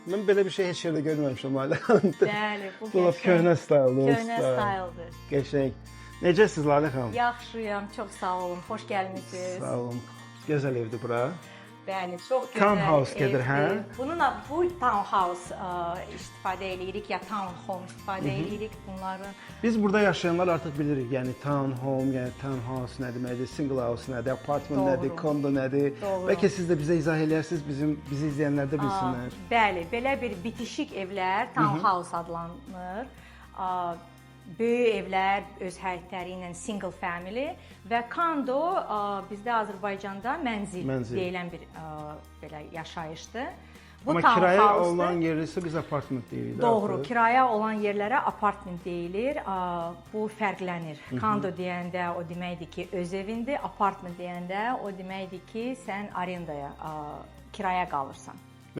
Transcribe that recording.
Mən belə bir şey heç yerdə görməmişəm Lalə xanım. Bəli, bu Bu köhnə styldır. Köhnə styldır. Qəşəng. Necəsiz Lalə xanım? Yaxşıyam, çox sağ olun. Xoş gəlmisiniz. Sağ olun. Gözəl evdir bura. Bəli, çox gözəl. Townhouse gedir, hə? Bununla bu townhouse istifadə edirik, ya townhome istifadə edirik bunları. Biz burada yaşayanlar artıq bilirik. Yəni townhome, yəni townhouse nə deməkdir, single house nədir, apartment nədir, kondo nədir? Doğru. Bəlkə siz də bizə izah eləyərsiniz, bizi izləyənlər də bilsinlər. Bəli, belə bir bitişik evlər townhouse adlanır. Böyük evlər öz həyətləri ilə single family və kondo bizdə Azərbaycanda mənzil deyilən bir belə yaşayışdır. Bu amma kirayə olan yerləri isə biz apartment deyirik. Doğru, kirayə olan yerlərə apartment deyilir. Bu fərqlənir. Kondo deyəndə o deməkdir ki, öz evindir, apartment deyəndə o deməkdir ki, sən arendaya, kiraya qalırsan.